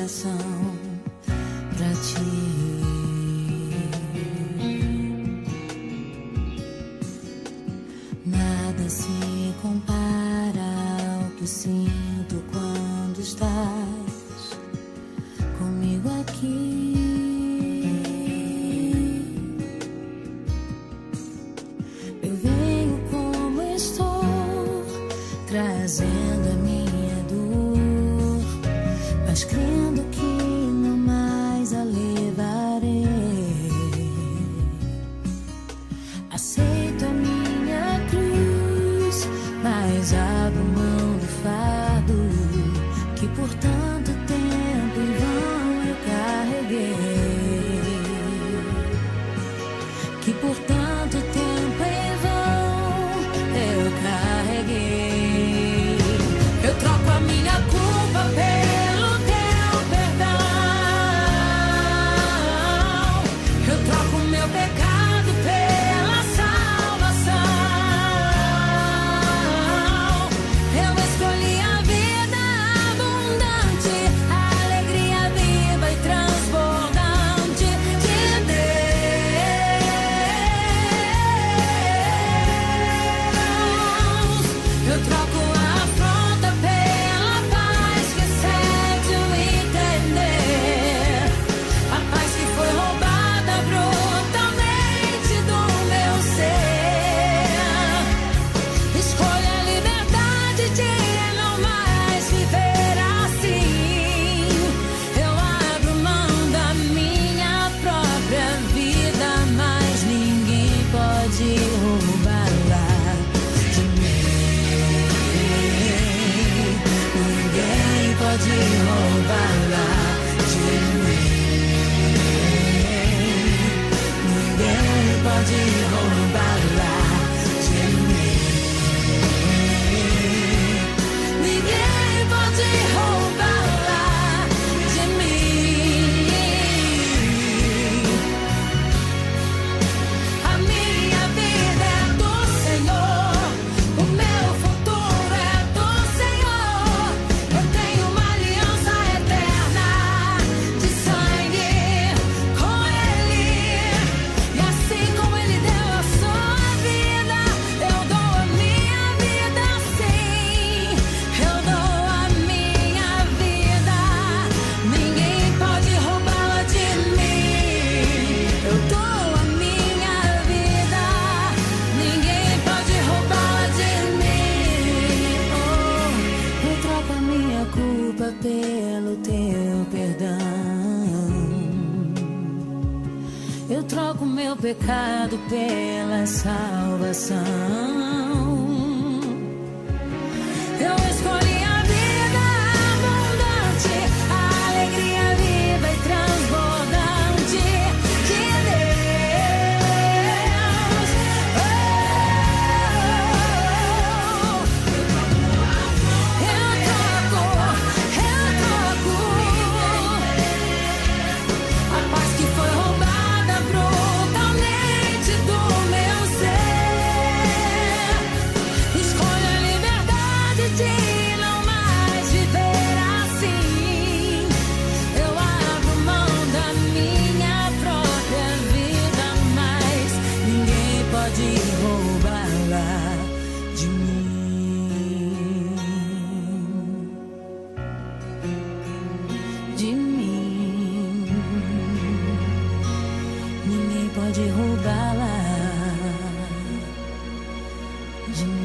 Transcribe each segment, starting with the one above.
coração pra ti. Nada se compara ao que sinto quando estás comigo aqui. Eu venho como estou, trazendo a minha dor, mas crendo que não mais a levarei. Aceito a minha cruz, mas abro mão do fardo que por tanto tempo em vão eu carreguei, que por tanto tempo em vão eu carreguei. Eu troco a minha culpa pelo teu perdão, eu troco o meu pecado pela salvação. Eu escolhi a vida abundante, a alegria viva e transbordante de Deus. Eu troco a afronta pela paz que excede o entender, a paz que foi roubada brutalmente do meu ser. Escolho a liberdade de não mais viver assim. Eu abro mão da minha própria vida, mas ninguém pode roubá-la de mim. Ninguém pode roubá-la de mim. Ninguém pode roubá-la de mim. Ninguém pode roubá-la de mim. A minha vida é do Senhor, o meu futuro é do Senhor. Eu tenho uma aliança eterna de sangue com Ele, e assim como Ele deu a sua vida, eu dou a minha vida sim. Eu dou a minha vida, ninguém pode roubá-la de mim. Eu dou a minha vida, ninguém pode roubá-la de mim. Oh, eu troco a minha culpa pelo teu perdão, eu troco meu pecado pela salvação. Eu escolhi a vida abundante, a alegria viva e transbordante de Deus. Eu troco a paz que foi roubada brutalmente do meu ser. Escolho a liberdade de não mais viver assim. Eu abro mão da minha própria vida, mas ninguém pode roubá-la de mim. De mim. Ninguém pode roubá-la de mim.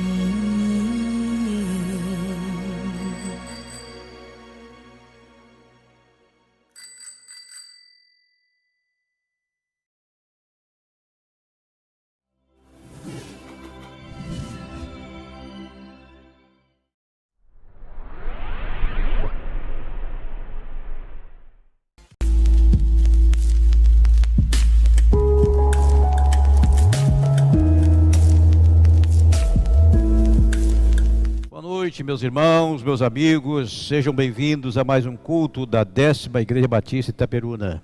Boa noite, meus irmãos, meus amigos, sejam bem-vindos a mais um culto da 10ª Igreja Batista Itaperuna.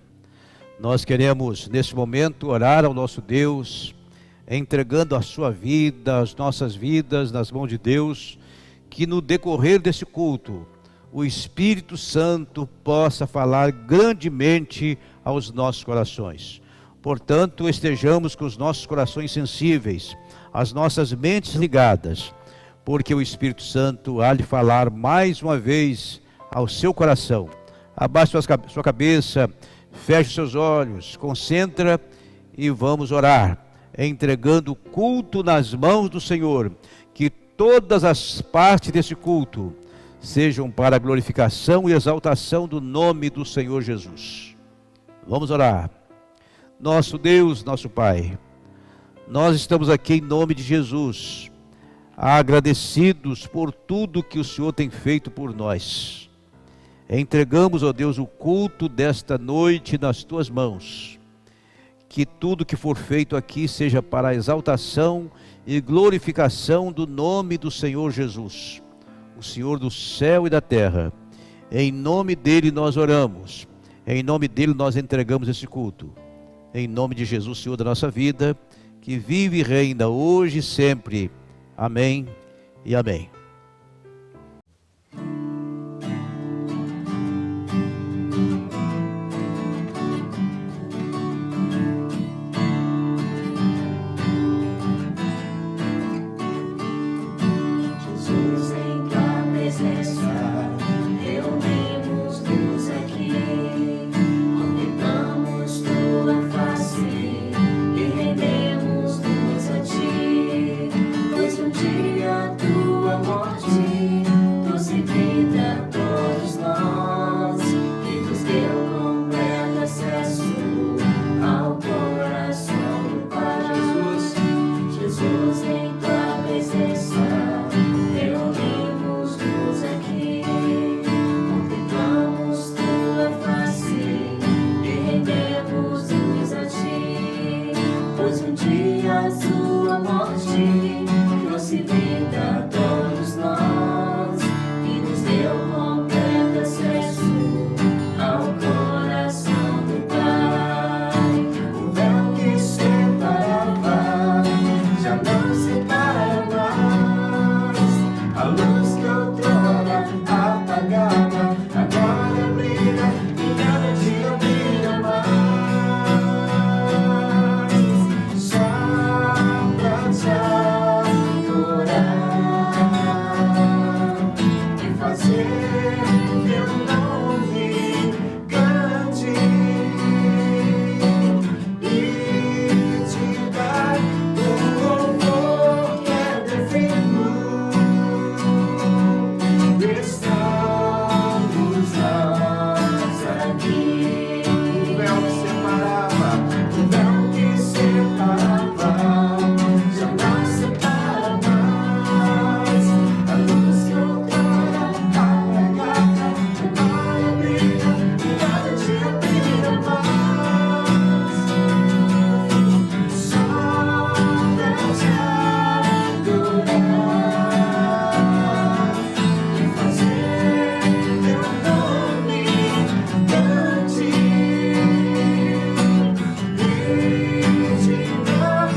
Nós queremos, neste momento, orar ao nosso Deus, entregando a sua vida, as nossas vidas nas mãos de Deus, que no decorrer desse culto, o Espírito Santo possa falar grandemente aos nossos corações. Portanto, estejamos com os nossos corações sensíveis, as nossas mentes ligadas, porque o Espírito Santo há de falar mais uma vez ao seu coração. Abaixe sua cabeça, feche seus olhos, concentra e vamos orar, entregando o culto nas mãos do Senhor, que todas as partes desse culto sejam para a glorificação e exaltação do nome do Senhor Jesus. Vamos orar. Nosso Deus, nosso Pai, nós estamos aqui em nome de Jesus, agradecidos por tudo que o Senhor tem feito por nós. Entregamos, ó Deus, o culto desta noite nas Tuas mãos. Que tudo que for feito aqui seja para a exaltação e glorificação do nome do Senhor Jesus, o Senhor do céu e da terra. Em nome dEle nós oramos, em nome dEle nós entregamos esse culto. Em nome de Jesus, Senhor da nossa vida, que vive e reina hoje e sempre. Amém e amém. Jesus, em tua presença, reunimos-nos aqui, contemplamos tua face e rendemos-nos a ti, pois um dia a tua morte trouxe vida a todos nós e nos deu completo acesso ao coração do Pai. Jesus, em tua presença, reunimos-nos aqui, contemplamos tua face e rendemos-nos a ti, pois um dia a sua morte trouxe vida a todos nós e nos deu completo acesso ao coração do Pai. O véu que separava já não separa mais. A luz que outrora apagava agora brilha e nada dia brilha mais. Só pra te adorar e fazer teu nome grande e te dar o louvor que é devido. Estamos nós aqui. O véu que separava já não separa mais. A luz que outrora apagava agora brilha e cada dia brilha mais. Só pra te adorar e fazer teu nome grande e te dar o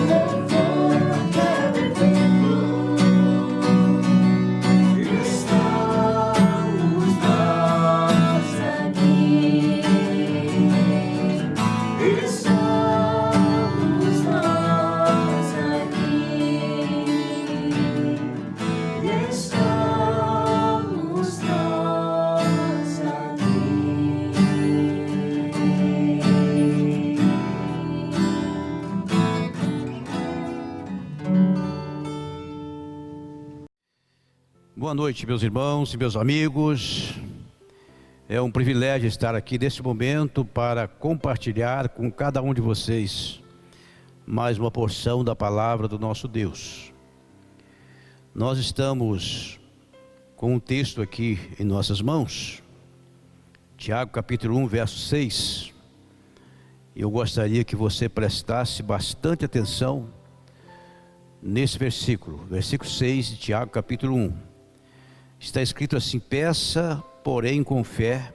louvor que é devido. Estamos nós aqui. Estamos nós aqui. Estamos nós Boa noite, meus irmãos e meus amigos. É um privilégio estar aqui neste momento para compartilhar com cada um de vocês mais uma porção da palavra do nosso Deus. Nós estamos com um texto aqui em nossas mãos, Tiago capítulo 1, verso 6. Eu gostaria que você prestasse bastante atenção nesse versículo 6 de Tiago capítulo 1. Está escrito assim: peça, porém, com fé,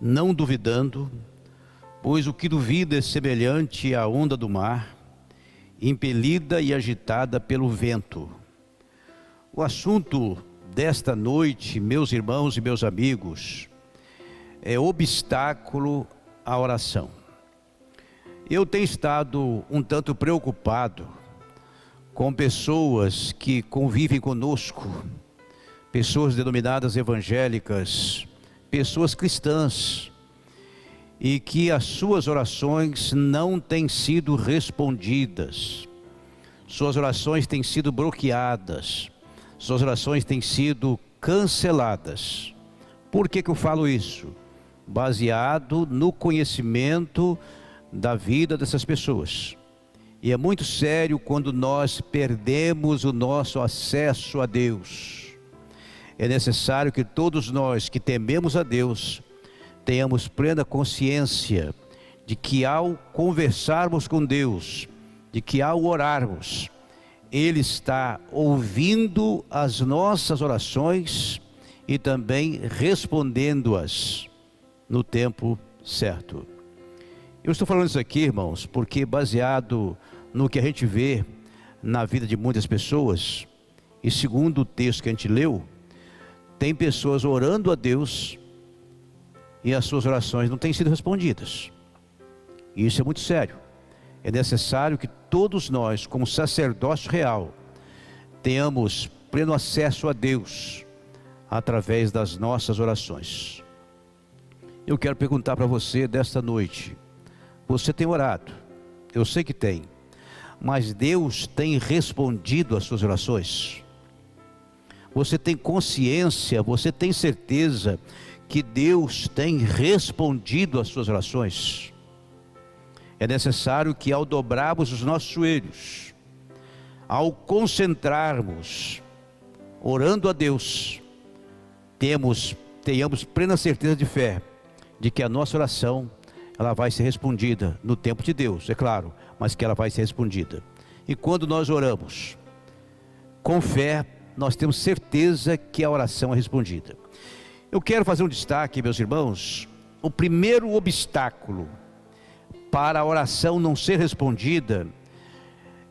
não duvidando, pois o que duvida é semelhante à onda do mar, impelida e agitada pelo vento. O assunto desta noite, meus irmãos e meus amigos, é obstáculo à oração. Eu tenho estado um tanto preocupado com pessoas que convivem conosco, pessoas denominadas evangélicas, pessoas cristãs, e que as suas orações não têm sido respondidas, suas orações têm sido bloqueadas, suas orações têm sido canceladas. Por que eu falo isso? Baseado no conhecimento da vida dessas pessoas. E é muito sério quando nós perdemos o nosso acesso a Deus. É necessário que todos nós que tememos a Deus tenhamos plena consciência de que ao conversarmos com Deus, de que ao orarmos, Ele está ouvindo as nossas orações e também respondendo-as no tempo certo. Eu estou falando isso aqui, irmãos, porque baseado no que a gente vê na vida de muitas pessoas, e segundo o texto que a gente leu, tem pessoas orando a Deus e as suas orações não têm sido respondidas. E isso é muito sério. É necessário que todos nós, como sacerdócio real, tenhamos pleno acesso a Deus através das nossas orações. Eu quero perguntar para você desta noite: você tem orado? Eu sei que tem, mas Deus tem respondido às suas orações? Você tem consciência, você tem certeza que Deus tem respondido às suas orações? É necessário que ao dobrarmos os nossos joelhos, ao concentrarmos, orando a Deus, tenhamos plena certeza de fé, de que a nossa oração, ela vai ser respondida no tempo de Deus, é claro, mas que ela vai ser respondida. E quando nós oramos com fé, nós temos certeza que a oração é respondida. Eu quero fazer um destaque, meus irmãos. O primeiro obstáculo para a oração não ser respondida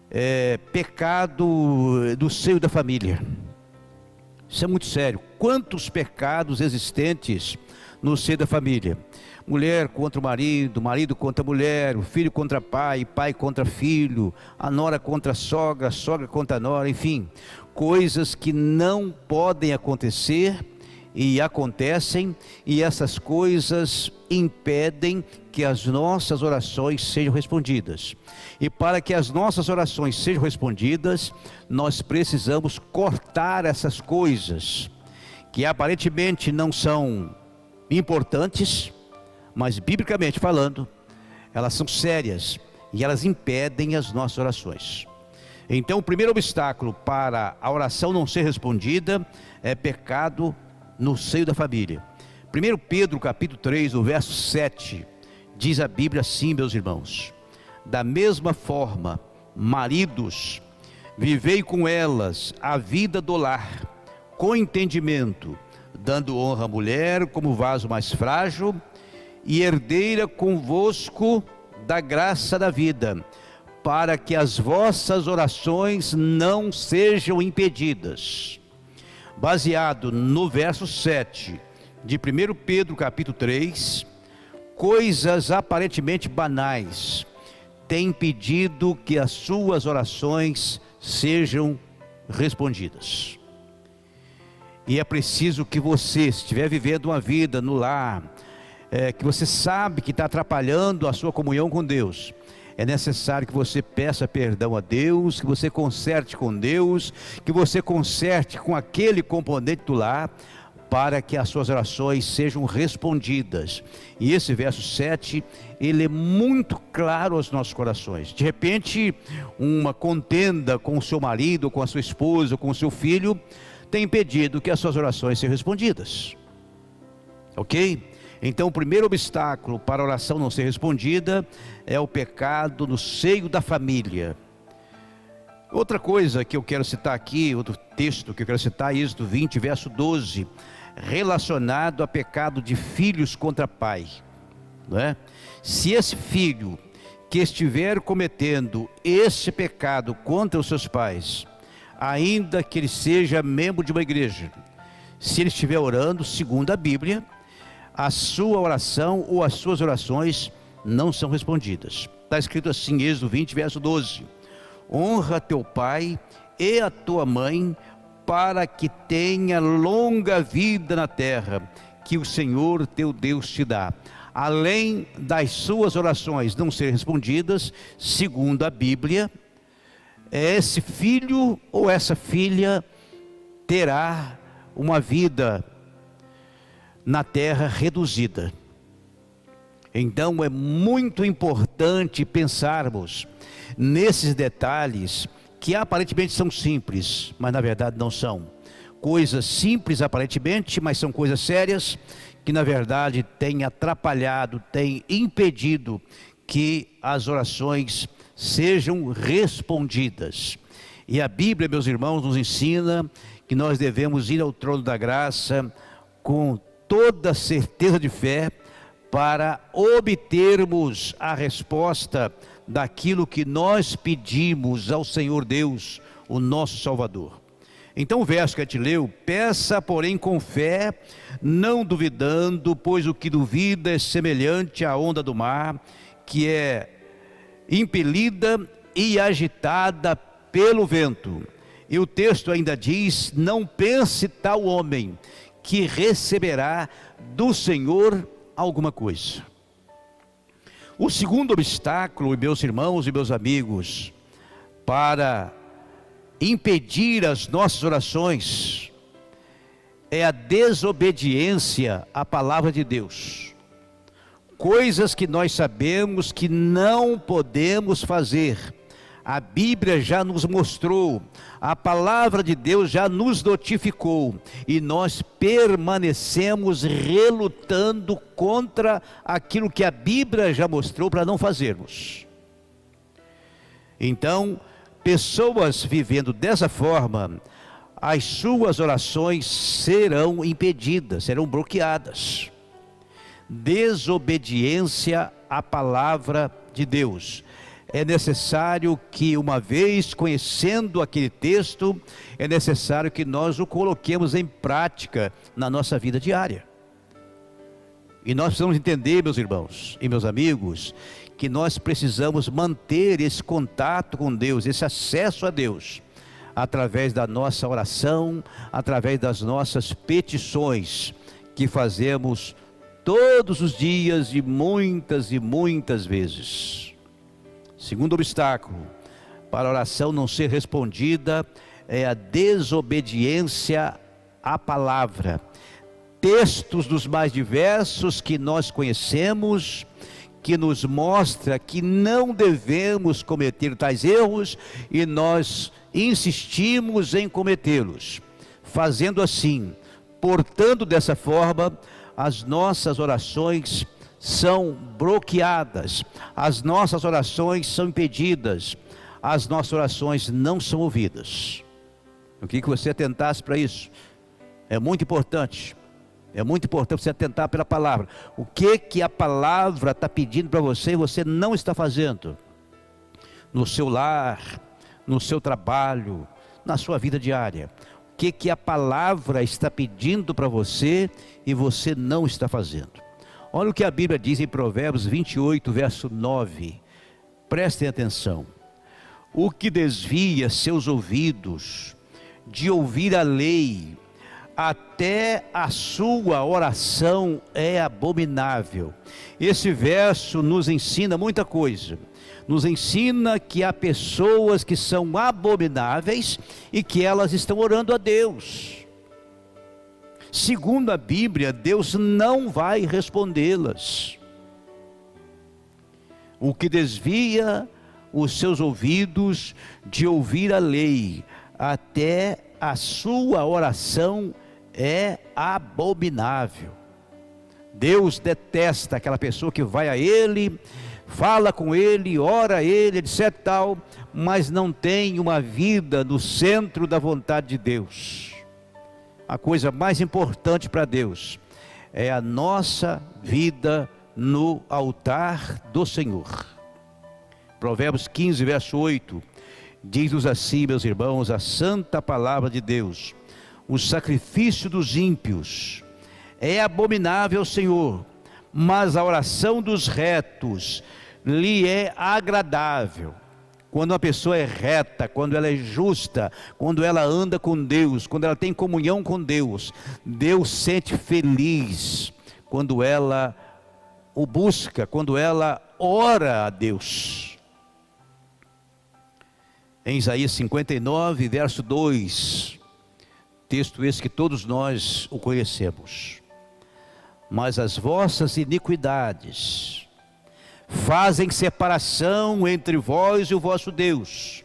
é pecado do seio da família. Isso é muito sério. Quantos pecados existentes no seio da família? Mulher contra o marido, marido contra a mulher, o filho contra pai, pai contra filho, a nora contra a sogra contra a nora, enfim, coisas que não podem acontecer e acontecem, e essas coisas impedem que as nossas orações sejam respondidas. E para que as nossas orações sejam respondidas, nós precisamos cortar essas coisas que aparentemente não são importantes, mas biblicamente falando, elas são sérias e elas impedem as nossas orações. Então, o primeiro obstáculo para a oração não ser respondida é pecado no seio da família. 1 Pedro capítulo 3, o verso 7, diz a Bíblia assim, meus irmãos: da mesma forma, maridos, vivei com elas a vida do lar, com entendimento, dando honra à mulher como vaso mais frágil e herdeira convosco da graça da vida, para que as vossas orações não sejam impedidas. Baseado no verso 7 de 1 Pedro capítulo 3, coisas aparentemente banais têm impedido que as suas orações sejam respondidas. E é preciso que você, se estiver vivendo uma vida no lar, que você sabe que está atrapalhando a sua comunhão com Deus, é necessário que você peça perdão a Deus, que você conserte com Deus, que você conserte com aquele componente do lar, para que as suas orações sejam respondidas. E esse verso 7, ele é muito claro aos nossos corações. De repente, uma contenda com o seu marido, com a sua esposa, com o seu filho, tem impedido que as suas orações sejam respondidas. Ok? Então, o primeiro obstáculo para a oração não ser respondida é o pecado no seio da família. Outra coisa que eu quero citar aqui, outro texto que eu quero citar, Êxodo 20, verso 12, relacionado a pecado de filhos contra pai, não é? Se esse filho que estiver cometendo esse pecado contra os seus pais, ainda que ele seja membro de uma igreja, se ele estiver orando segundo a Bíblia, a sua oração ou as suas orações não são respondidas. Está escrito assim, Êxodo 20, verso 12: honra teu pai e a tua mãe, para que tenha longa vida na terra, que o Senhor teu Deus te dá. Além das suas orações não serem respondidas, segundo a Bíblia, esse filho ou essa filha terá uma vida na terra reduzida. Então é muito importante pensarmos nesses detalhes que aparentemente são simples, mas na verdade não são. Coisas simples aparentemente, mas são coisas sérias que na verdade têm atrapalhado, têm impedido que as orações sejam respondidas. E a Bíblia, meus irmãos, nos ensina que nós devemos ir ao trono da graça com toda certeza de fé, para obtermos a resposta daquilo que nós pedimos ao Senhor Deus, o nosso Salvador. Então o verso que a gente leu: peça porém com fé, não duvidando, pois o que duvida é semelhante à onda do mar, que é impelida e agitada pelo vento. E o texto ainda diz: não pense tal homem que receberá do Senhor alguma coisa. O segundo obstáculo, meus irmãos e meus amigos, para impedir as nossas orações, é a desobediência à palavra de Deus. Coisas que nós sabemos que não podemos fazer, a Bíblia já nos mostrou, a palavra de Deus já nos notificou, e nós permanecemos relutando contra aquilo que a Bíblia já mostrou para não fazermos. Então, pessoas vivendo dessa forma, as suas orações serão impedidas, serão bloqueadas. Desobediência à palavra de Deus. É necessário que, uma vez conhecendo aquele texto, é necessário que nós o coloquemos em prática na nossa vida diária. E nós precisamos entender, meus irmãos e meus amigos, que nós precisamos manter esse contato com Deus, esse acesso a Deus, através da nossa oração, através das nossas petições, que fazemos todos os dias e muitas vezes. Segundo obstáculo para a oração não ser respondida é a desobediência à palavra. Textos dos mais diversos que nós conhecemos, que nos mostra que não devemos cometer tais erros, e nós insistimos em cometê-los. Fazendo assim, portando dessa forma, as nossas orações são bloqueadas, as nossas orações são impedidas, as nossas orações não são ouvidas. Eu queria que você atentasse para isso. É muito importante você atentar pela palavra. O que a palavra está pedindo para você e você não está fazendo? No seu lar, no seu trabalho, na sua vida diária. O que a palavra está pedindo para você e você não está fazendo? Olha o que a Bíblia diz em Provérbios 28, verso 9. Prestem atenção. O que desvia seus ouvidos de ouvir a lei, até a sua oração é abominável. Esse verso nos ensina muita coisa. Nos ensina que há pessoas que são abomináveis e que elas estão orando a Deus. Segundo a Bíblia, Deus não vai respondê-las. O que desvia os seus ouvidos de ouvir a lei, até a sua oração é abominável. Deus detesta aquela pessoa que vai a Ele, fala com Ele, ora a Ele, etc. tal, mas não tem uma vida no centro da vontade de Deus. A coisa mais importante para Deus é a nossa vida no altar do Senhor. Provérbios 15, verso 8, diz-nos assim, meus irmãos, a santa palavra de Deus: o sacrifício dos ímpios é abominável ao Senhor, mas a oração dos retos lhe é agradável. Quando uma pessoa é reta, quando ela é justa, quando ela anda com Deus, quando ela tem comunhão com Deus, Deus sente feliz quando ela o busca, quando ela ora a Deus. Em Isaías 59, verso 2, texto esse que todos nós o conhecemos. Mas as vossas iniquidades fazem separação entre vós e o vosso Deus,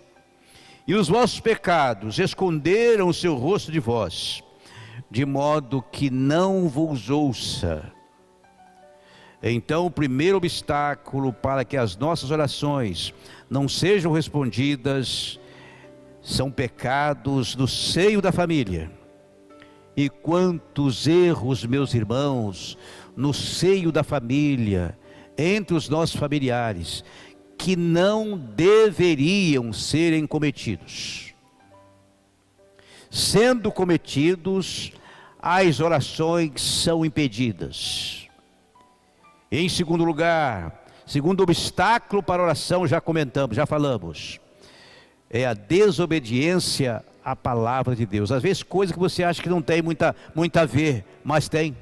e os vossos pecados esconderam o seu rosto de vós, de modo que não vos ouça. Então, o primeiro obstáculo para que as nossas orações não sejam respondidas são pecados no seio da família. E quantos erros, meus irmãos, no seio da família, entre os nossos familiares, que não deveriam serem cometidos. Sendo cometidos, as orações são impedidas. Em segundo lugar, segundo obstáculo para a oração, já comentamos, já falamos, é a desobediência à palavra de Deus. Às vezes coisas que você acha que não tem muito a ver, mas tem.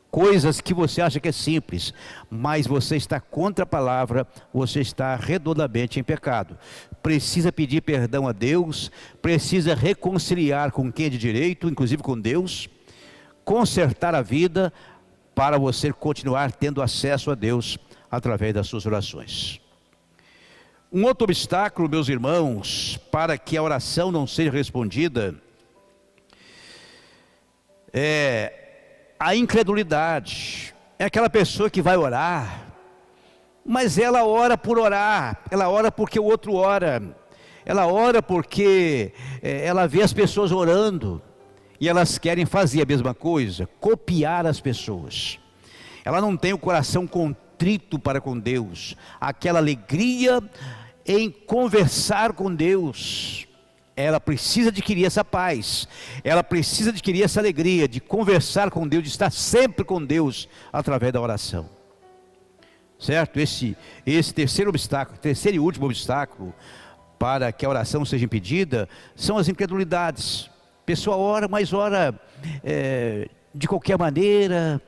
Coisas que você acha que é simples, mas você está contra a palavra, você está redondamente em pecado. Precisa pedir perdão a Deus, precisa reconciliar com quem é de direito, inclusive com Deus, consertar a vida para você continuar tendo acesso a Deus através das suas orações. Um outro obstáculo, meus irmãos, para que a oração não seja respondida é a incredulidade. É aquela pessoa que vai orar, mas ela ora por orar, ela ora porque o outro ora, ela ora porque ela vê as pessoas orando, e elas querem fazer a mesma coisa, copiar as pessoas. Ela não tem o coração contrito para com Deus, aquela alegria em conversar com Deus. Ela precisa adquirir essa paz, ela precisa adquirir essa alegria de conversar com Deus, de estar sempre com Deus através da oração. Certo? Esse terceiro obstáculo, terceiro e último obstáculo para que a oração seja impedida, são as incredulidades. A pessoa ora, mas ora de qualquer maneira,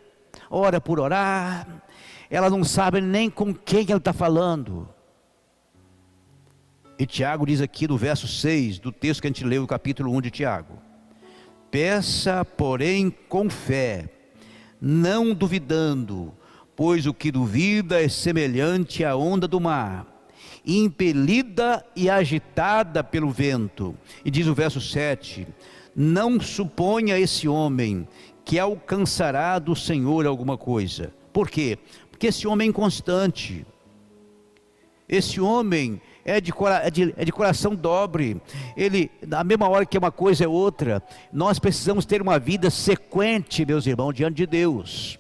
ora por orar, ela não sabe nem com quem ela está falando. E Tiago diz aqui no verso 6, do texto que a gente leu, no capítulo 1 de Tiago: peça, porém, com fé, não duvidando, pois o que duvida é semelhante à onda do mar, impelida e agitada pelo vento. E diz o verso 7, não suponha esse homem que alcançará do Senhor alguma coisa. Por quê? Porque esse homem é inconstante, esse homem é de coração dobre, ele, na mesma hora que uma coisa é outra. Nós precisamos ter uma vida sequente, meus irmãos, diante de Deus,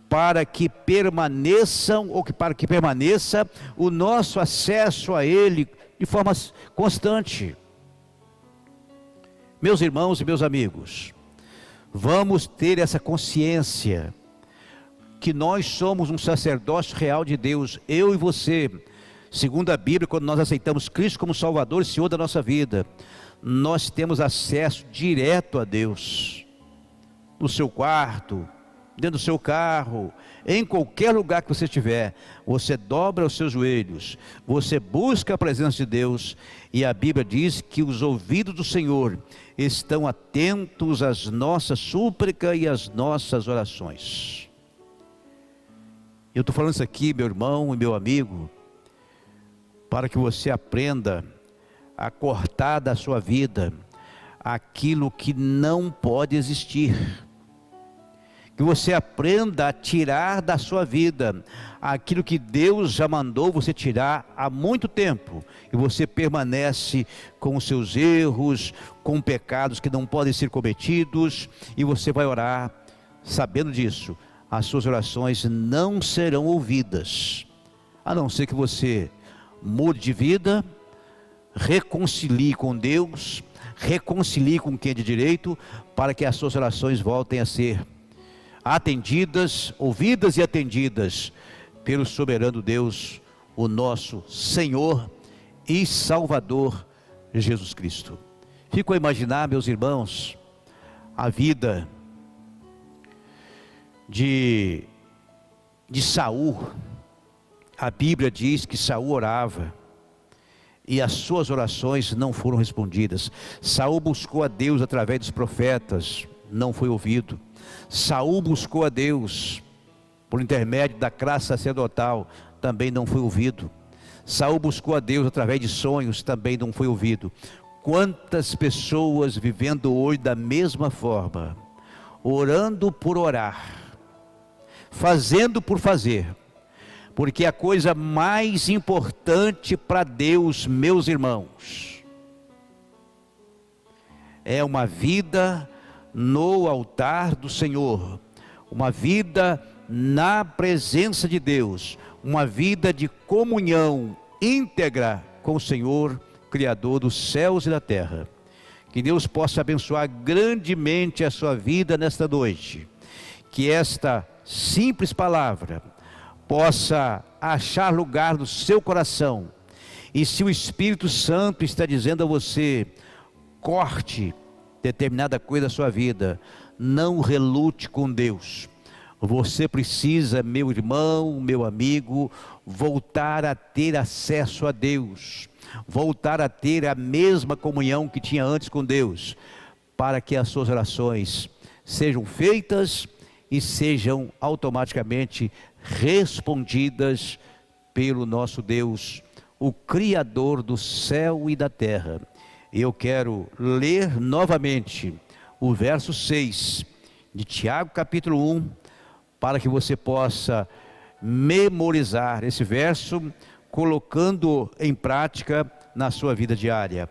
para que permaneça o nosso acesso a Ele de forma constante. Meus irmãos e meus amigos, vamos ter essa consciência que nós somos um sacerdócio real de Deus, eu e você. Segundo a Bíblia, quando nós aceitamos Cristo como Salvador e Senhor da nossa vida, nós temos acesso direto a Deus. No seu quarto, dentro do seu carro, em qualquer lugar que você estiver, você dobra os seus joelhos, você busca a presença de Deus, e a Bíblia diz que os ouvidos do Senhor estão atentos às nossas súplicas e às nossas orações. Eu estou falando isso aqui, meu irmão e meu amigo, para que você aprenda a cortar da sua vida aquilo que não pode existir. Que você aprenda a tirar da sua vida aquilo que Deus já mandou você tirar há muito tempo. E você permanece com os seus erros, com pecados que não podem ser cometidos. E você vai orar sabendo disso. As suas orações não serão ouvidas, a não ser que você mude de vida, reconcilie com Deus, reconcilie com quem é de direito, para que as suas orações voltem a ser atendidas, ouvidas e atendidas pelo soberano Deus, o nosso Senhor e Salvador Jesus Cristo. Fico a imaginar, meus irmãos, a vida de Saul. A Bíblia diz que Saul orava e as suas orações não foram respondidas. Saul buscou a Deus através dos profetas, não foi ouvido. Saul buscou a Deus por intermédio da classe sacerdotal, também não foi ouvido. Saul buscou a Deus através de sonhos, também não foi ouvido. Quantas pessoas vivendo hoje da mesma forma, orando por orar, fazendo por fazer, porque a coisa mais importante para Deus, meus irmãos, é uma vida no altar do Senhor, uma vida na presença de Deus, uma vida de comunhão íntegra com o Senhor, Criador dos céus e da terra. Que Deus possa abençoar grandemente a sua vida nesta noite, que esta simples palavra possa achar lugar no seu coração, e se o Espírito Santo está dizendo a você, corte determinada coisa da sua vida, não relute com Deus. Você precisa, meu irmão, meu amigo, voltar a ter acesso a Deus, voltar a ter a mesma comunhão que tinha antes com Deus, para que as suas orações sejam feitas e sejam automaticamente respondidas pelo nosso Deus, o Criador do céu e da terra. Eu quero ler novamente o verso 6 de Tiago capítulo 1, para que você possa memorizar esse verso, colocando em prática na sua vida diária.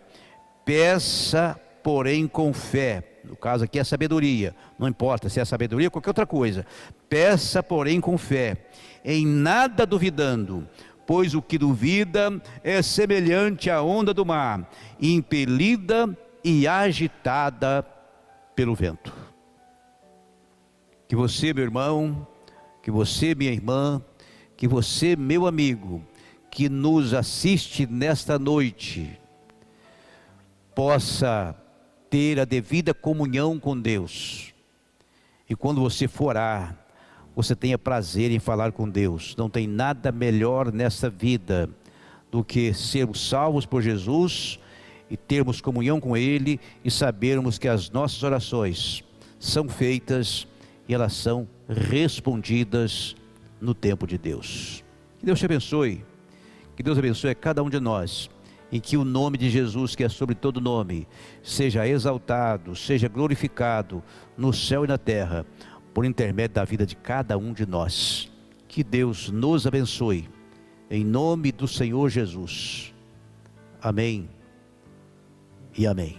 Peça, porém, com fé. No caso aqui é sabedoria, não importa se é sabedoria ou qualquer outra coisa. Peça, porém, com fé, em nada duvidando, pois o que duvida é semelhante à onda do mar, impelida e agitada pelo vento. Que você, meu irmão, que você, minha irmã, que você, meu amigo, que nos assiste nesta noite, possa ter a devida comunhão com Deus. E quando você for orar, você tenha prazer em falar com Deus. Não tem nada melhor nessa vida do que sermos salvos por Jesus e termos comunhão com Ele e sabermos que as nossas orações são feitas e elas são respondidas no tempo de Deus. Que Deus te abençoe, que Deus abençoe a cada um de nós, em que o nome de Jesus, que é sobre todo nome, seja exaltado, seja glorificado no céu e na terra, por intermédio da vida de cada um de nós. Que Deus nos abençoe, em nome do Senhor Jesus. Amém e amém.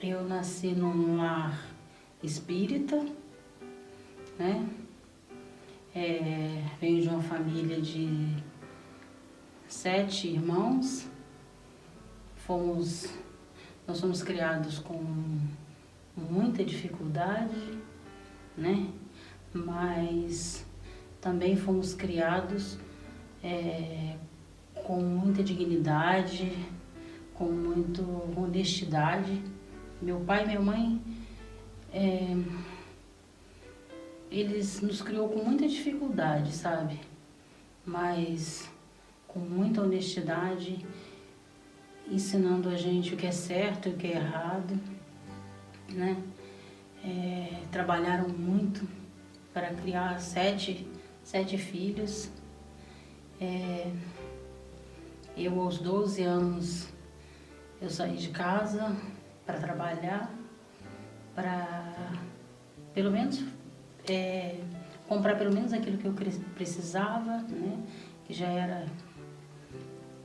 Eu nasci num lar espírita, né? Venho de uma família de 7 irmãos. Nós somos criados com muita dificuldade, né? Mas também fomos criados com muita dignidade, com muita honestidade. Meu pai e minha mãe, eles nos criou com muita dificuldade, sabe? Mas com muita honestidade, ensinando a gente o que é certo e o que é errado, né? Trabalharam muito para criar sete filhos. Eu, aos 12 anos, eu saí de casa para trabalhar, para pelo menos comprar pelo menos aquilo que eu precisava, né? Que já era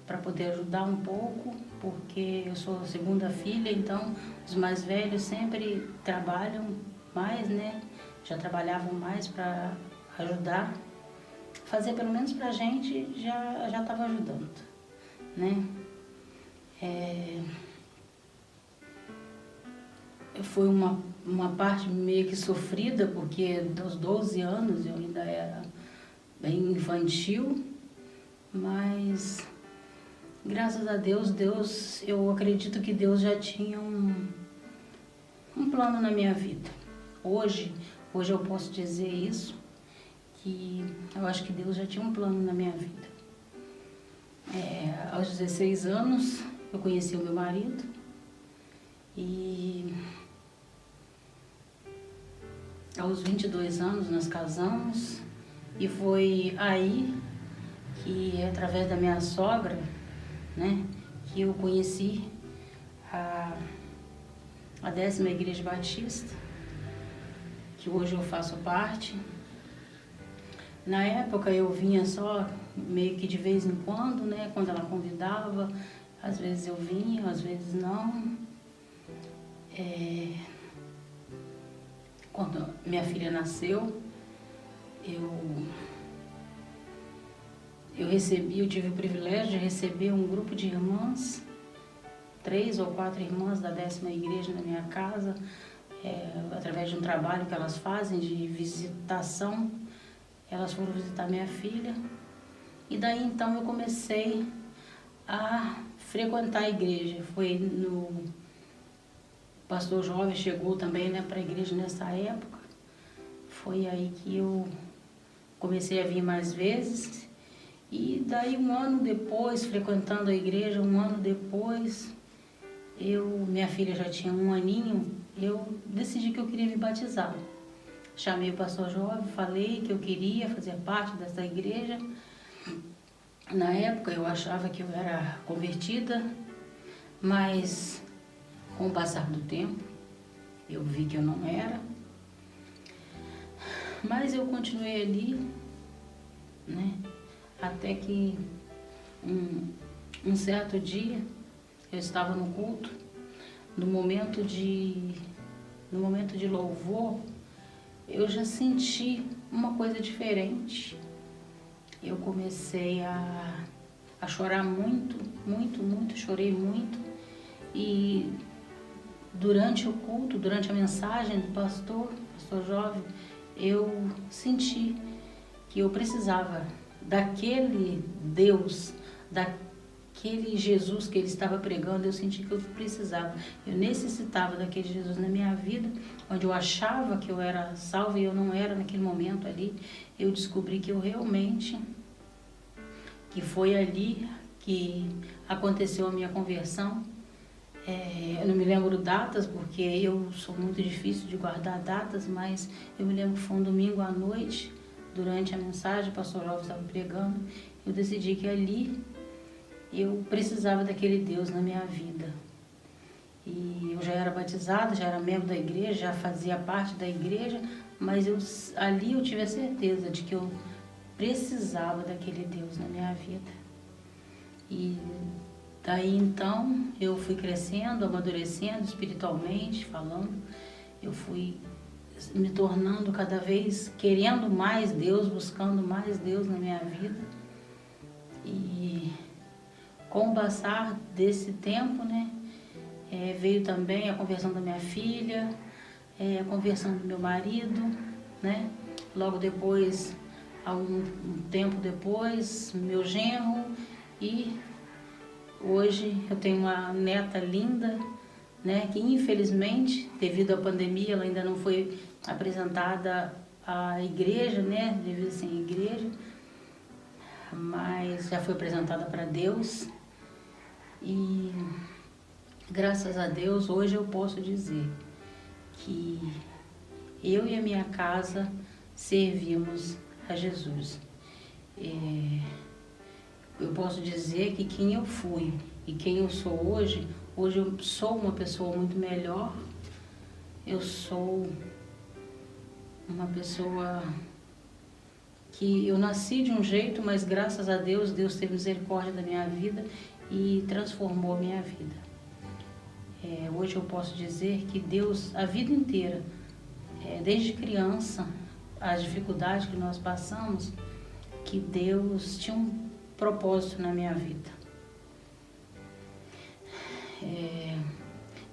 para poder ajudar um pouco, porque eu sou a segunda filha, então os mais velhos sempre trabalham mais, né? Já trabalhavam mais para ajudar. Fazer pelo menos para a gente já estava ajudando, né? Foi uma parte meio que sofrida, porque dos 12 anos eu ainda era bem infantil, mas graças a Deus, eu acredito que Deus já tinha um plano na minha vida. Hoje eu posso dizer isso, que eu acho que Deus já tinha um plano na minha vida. Aos 16 anos eu conheci o meu marido e aos 22 anos nós casamos, e foi aí que, através da minha sogra, né, que eu conheci a 10ª Igreja Batista, que hoje eu faço parte. Na época eu vinha só meio que de vez em quando, né, quando ela convidava, às vezes eu vinha, às vezes não. Quando minha filha nasceu, eu tive o privilégio de receber um grupo de irmãs, 3 ou 4 irmãs da 10ª Igreja na minha casa, através de um trabalho que elas fazem de visitação. Elas foram visitar minha filha, e daí então eu comecei a frequentar a igreja. Foi o pastor jovem chegou também, né, para a igreja nessa época. Foi aí que eu comecei a vir mais vezes. E daí um ano depois, frequentando a igreja, um ano depois, minha filha já tinha 1 aninho, eu decidi que eu queria me batizar. Chamei o pastor jovem, falei que eu queria fazer parte dessa igreja. Na época eu achava que eu era convertida, mas com o passar do tempo eu vi que eu não era. Mas eu continuei ali, né? Até que um certo dia eu estava no culto, no momento de louvor, eu já senti uma coisa diferente. Eu comecei a chorar muito, chorei muito. E durante o culto, durante a mensagem do pastor jovem, eu senti que eu precisava daquele Deus, daquele Jesus que ele estava pregando. Eu senti que eu precisava, eu necessitava daquele Jesus na minha vida, onde eu achava que eu era salva e eu não era naquele momento ali. Eu descobri que eu realmente, que foi ali que aconteceu a minha conversão. Eu não me lembro datas, porque eu sou muito difícil de guardar datas, mas eu me lembro que foi um domingo à noite, durante a mensagem, o pastor Alves estava pregando. Eu decidi que ali eu precisava daquele Deus na minha vida. E eu já era batizada, já era membro da igreja, já fazia parte da igreja, mas ali eu tive a certeza de que eu precisava daquele Deus na minha vida. E daí então eu fui crescendo, amadurecendo espiritualmente falando. Eu fui me tornando cada vez, querendo mais Deus, buscando mais Deus na minha vida. E com o passar desse tempo, né, veio também a conversão da minha filha, a conversão do meu marido, né? Logo depois, um tempo depois, meu genro, e hoje eu tenho uma neta linda, né, que infelizmente, devido à pandemia, ela ainda não foi apresentada à igreja, né, devido a ser igreja, mas já foi apresentada para Deus. E graças a Deus, hoje eu posso dizer que eu e a minha casa servimos a Jesus. eu posso dizer que quem eu fui e quem eu sou hoje eu sou uma pessoa muito melhor. Eu sou uma pessoa que eu nasci de um jeito, mas graças a Deus, Deus teve misericórdia da minha vida e transformou a minha vida. Hoje eu posso dizer que Deus, a vida inteira, desde criança, as dificuldades que nós passamos, que Deus tinha um propósito na minha vida.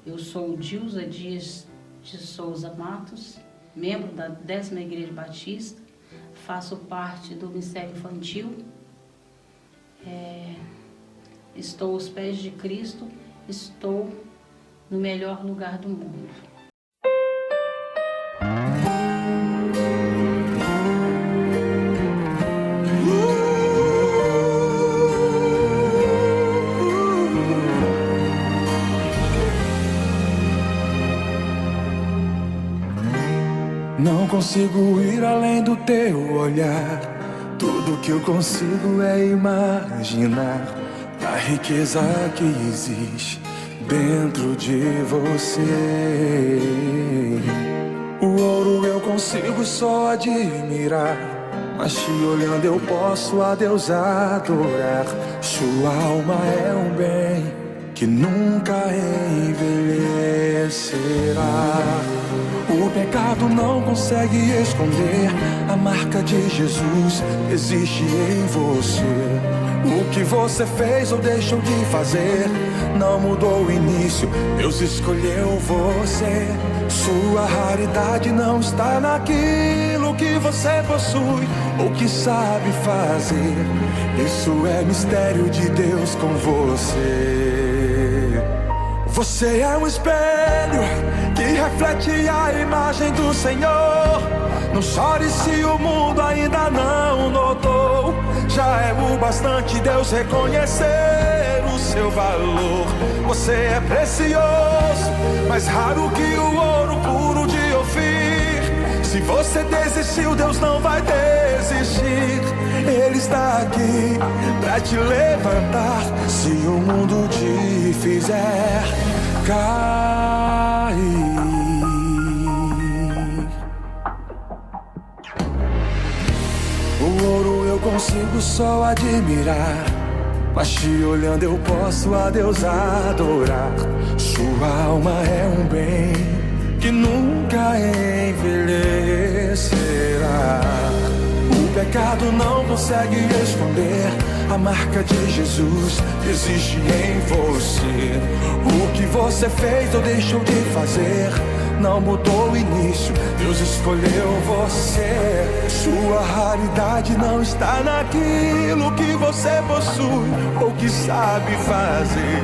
Eu sou Dilza Dias de Souza Matos, membro da 10ª Igreja Batista, faço parte do Ministério Infantil, estou aos pés de Cristo, estou no melhor lugar do mundo. Não consigo ir além do teu olhar. Tudo que eu consigo é imaginar a riqueza que existe dentro de você. O ouro eu consigo só admirar, mas te olhando eu posso a Deus adorar. Sua alma é um bem que nunca envelhecerá. O pecado não consegue esconder a marca de Jesus existe em você. O que você fez ou deixou de fazer não mudou o início, Deus escolheu você. Sua raridade não está naquilo que você possui ou que sabe fazer. Isso é mistério de Deus com você. Você é um espelho que reflete a imagem do Senhor. Não chore se o mundo ainda não notou. Já é o bastante Deus reconhecer o seu valor. Você é precioso, mais raro que o ouro puro de Ofir. Se você desistiu, Deus não vai desistir. Ele está aqui pra te levantar se o mundo te fizer cair. O ouro eu consigo só admirar, mas te olhando eu posso a Deus adorar. Sua alma é um bem que nunca envelhecerá. O pecado não consegue esconder a marca de Jesus existe em você. O que você fez ou deixou de fazer não mudou o início, Deus escolheu você. Sua raridade não está naquilo que você possui ou que sabe fazer.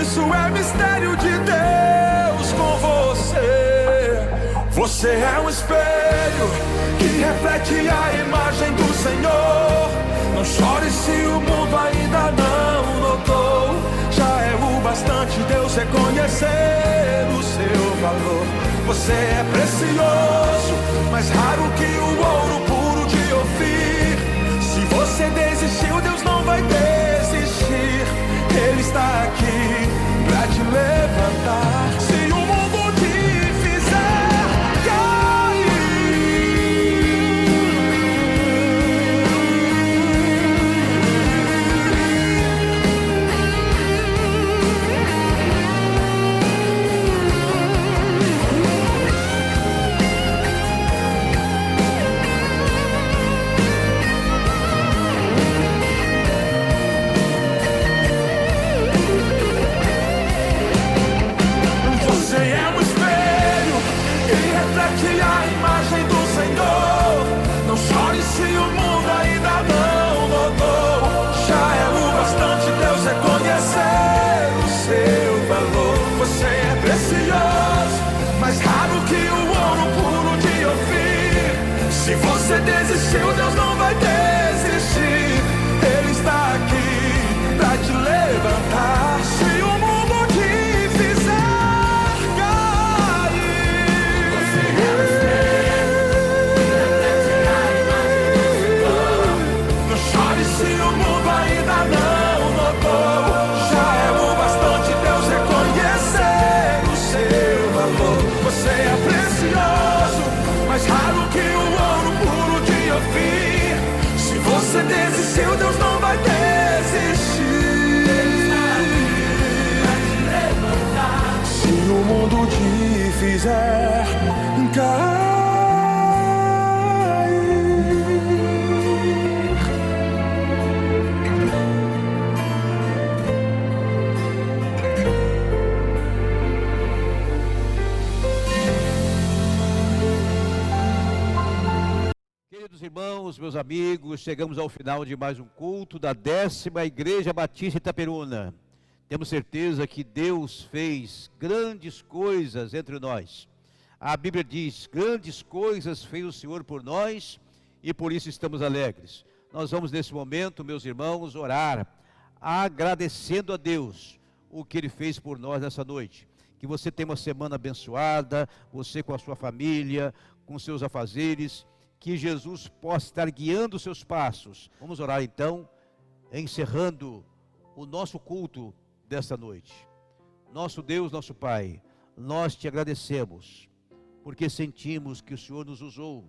Isso é mistério de Deus com você. Você é um espelho que reflete a imagem do Senhor. Não chore se o mundo ainda não notou. Já é o bastante Deus reconhecer o seu valor. Você é precioso, mais raro que o ouro puro de Ofir. Se você desistiu, Deus não vai desistir. Ele está aqui pra te levantar. Se o mundo te fizer cair, mais raro que o ouro puro de Ofir. Se você desistiu, Deus não vai desistir. Ele está aqui pra te levantar. Se o mundo te fizer cair, você é um espelho você desistiu, Deus não vai desistir. Se o mundo te fizer cair, queridos irmãos, meus amigos, chegamos ao final de mais um culto da 10ª Igreja Batista Itaperuna. Temos certeza que Deus fez grandes coisas entre nós. A Bíblia diz: grandes coisas fez o Senhor por nós e por isso estamos alegres. Nós vamos nesse momento, meus irmãos, orar, agradecendo a Deus o que Ele fez por nós nessa noite. Que você tenha uma semana abençoada, você com a sua família, com seus afazeres, que Jesus possa estar guiando os seus passos. Vamos orar então, encerrando o nosso culto desta noite. Nosso Deus, nosso Pai, nós te agradecemos, porque sentimos que o Senhor nos usou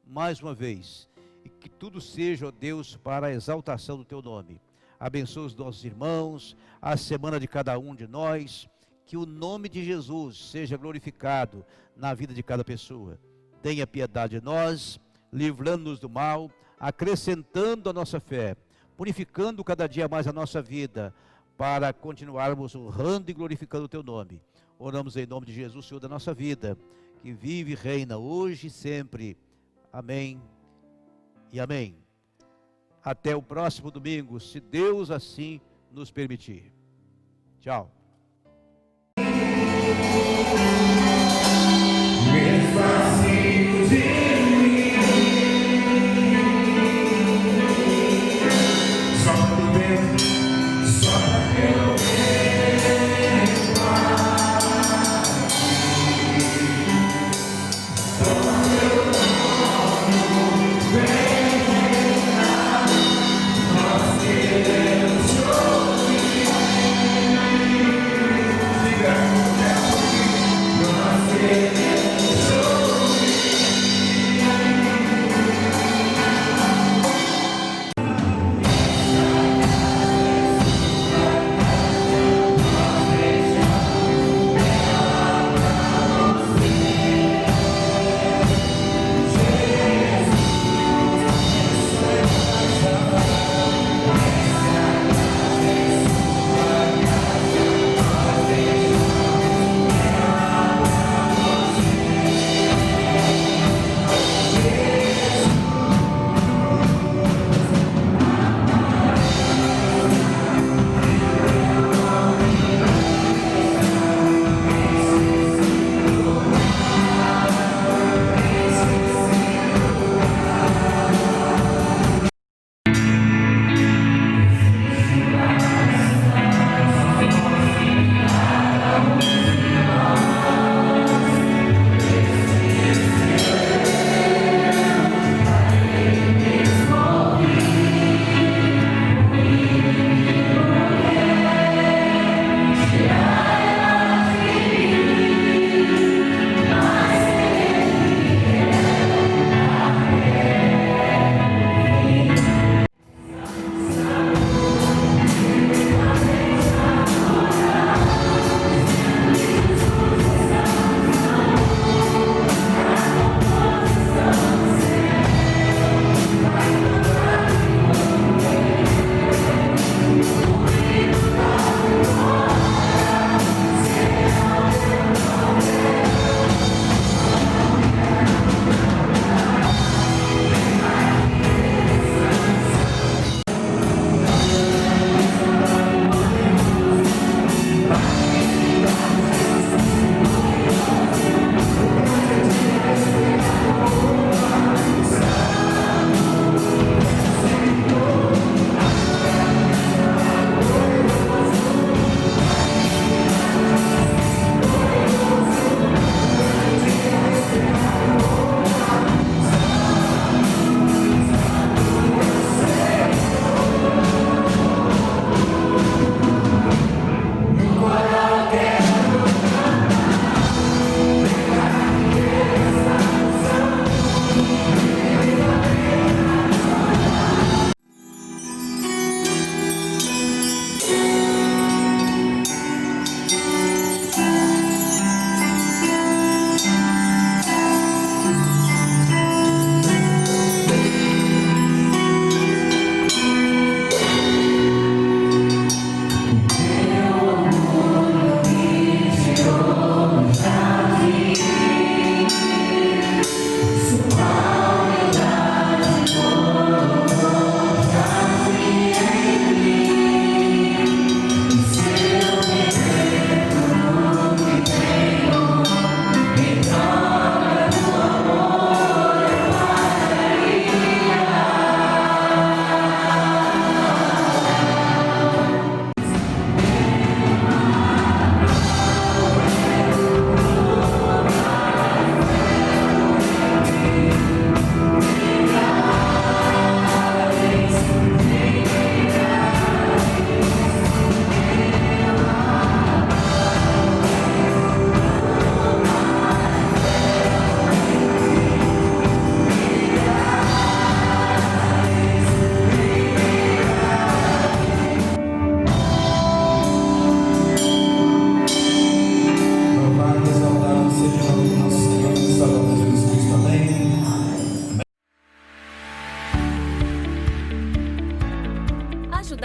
mais uma vez, e que tudo seja, ó Deus, para a exaltação do teu nome. Abençoa os nossos irmãos, a semana de cada um de nós, que o nome de Jesus seja glorificado na vida de cada pessoa. Tenha piedade de nós, livrando-nos do mal, acrescentando a nossa fé, purificando cada dia mais a nossa vida, para continuarmos honrando e glorificando o teu nome. Oramos em nome de Jesus, Senhor da nossa vida, que vive e reina hoje e sempre. Amém e amém. Até o próximo domingo, se Deus assim nos permitir. Tchau.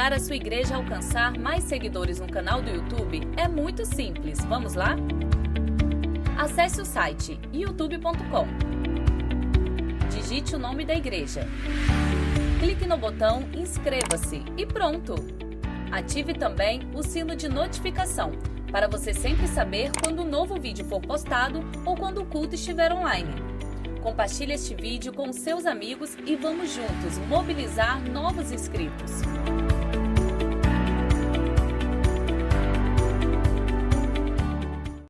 ajudar a sua igreja a alcançar mais seguidores no canal do YouTube é muito simples. Vamos lá? Acesse o site youtube.com. Digite o nome da igreja. Clique no botão Inscreva-se e pronto! Ative também o sino de notificação para você sempre saber quando um novo vídeo for postado ou quando o culto estiver online. Compartilhe este vídeo com seus amigos e vamos juntos mobilizar novos inscritos.